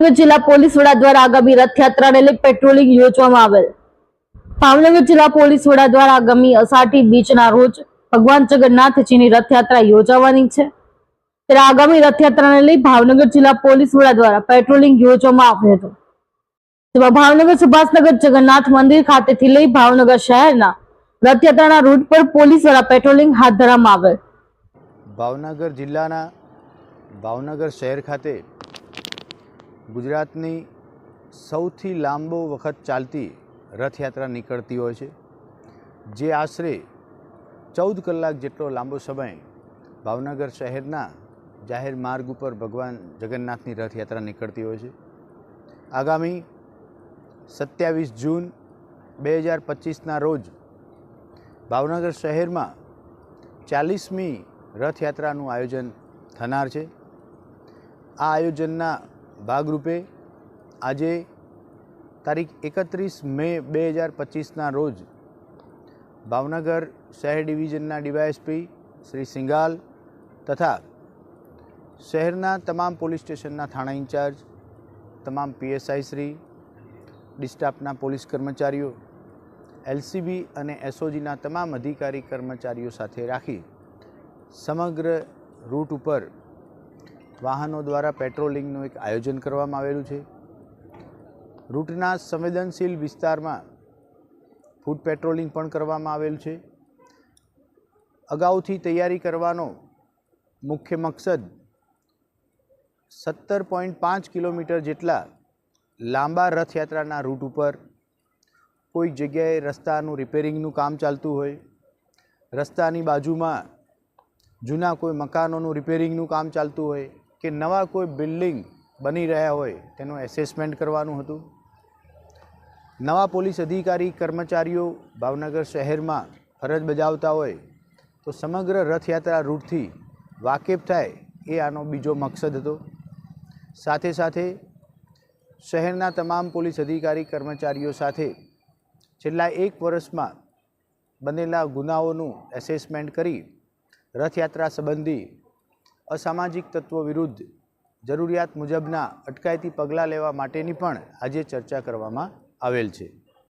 જિલ્લા પોલીસ વડા દ્વારા આગામી રથયાત્રાને લઈ પેટ્રોલિંગ યોજવામાં આવેલ। ભાવનગર જિલ્લા પોલીસ વડા દ્વારા આગામી અષાઢી બીજના રોજ ભગવાન જગન્નાથજીની રથયાત્રા યોજાવાની છે, ત્યારે આગામી રથયાત્રાને લઈ ભાવનગર જિલ્લા પોલીસ વડા દ્વારા પેટ્રોલિંગ યોજવામાં આવ્યું હતું, જેમાં ભાવનગર સુભાષનગર જગન્નાથ મંદિર ખાતેથી લઈ ભાવનગર શહેરના રથયાત્રાના રૂટ પર પોલીસ દ્વારા પેટ્રોલિંગ હાથ ધરવામાં આવેલ। ભાવનગર જિલ્લાના ભાવનગર શહેર ખાતે ગુજરાતની સૌથી લાંબો વખત ચાલતી રથયાત્રા નીકળતી હોય છે, જે આશરે 14 કલાક જેટલો લાંબો સમય ભાવનગર શહેરના જાહેર માર્ગ ઉપર ભગવાન જગન્નાથની રથયાત્રા નીકળતી હોય છે। આગામી 27 જૂન 2025ના રોજ ભાવનગર શહેરમાં 40મી રથયાત્રાનું આયોજન થનાર છે। આ આયોજનના ભાગરૂપે આજે તારીખ 31 મે 2025ના રોજ ભાવનગર શહેર ડિવિઝનના ડીવાયએસપી શ્રી સિંઘાલ તથા શહેરના તમામ પોલીસ સ્ટેશનના થાણા ઇન્ચાર્જ, તમામ પીએસઆઈ શ્રી, ડિસ્ટાફના પોલીસ કર્મચારીઓ, એલસીબી અને એસઓજીના તમામ અધિકારી કર્મચારીઓ સાથે રાખી સમગ્ર રૂટ ઉપર વાહનો દ્વારા પેટ્રોલિંગનું એક આયોજન કરવામાં આવેલું છે। રૂટના સંવેદનશીલ વિસ્તારમાં ફૂટ પેટ્રોલિંગ પણ કરવામાં આવેલું છે। અગાઉથી તૈયારી કરવાનો મુખ્ય મકસદ 17.5 કિલોમીટર જેટલા લાંબા રથયાત્રાના રૂટ ઉપર કોઈક જગ્યાએ રસ્તાનું રિપેરિંગનું કામ ચાલતું હોય, રસ્તાની બાજુમાં જૂના કોઈ મકાનોનું રિપેરિંગનું કામ ચાલતું હોય કે નવા કોઈ બિલ્ડિંગ બની રહ્યા હોય તેનું એસેસમેન્ટ કરવાનું હતું। નવા પોલીસ અધિકારી કર્મચારીઓ ભાવનગર શહેરમાં ફરજ બજાવતા હોય તો સમગ્ર રથયાત્રા રૂટથી વાકેફ થાય એ આનો બીજો મકસદ હતો। સાથે સાથે શહેરના તમામ પોલીસ અધિકારી કર્મચારીઓ સાથે છેલ્લા 1 વર્ષમાં બનેલા ગુનાઓનું એસેસમેન્ટ કરી રથયાત્રા સંબંધી અસામાજિક તત્વો વિરુદ્ધ જરૂરિયાત મુજબના અટકાયતી પગલાં લેવા માટેની પણ આજે ચર્ચા કરવામાં આવેલ છે।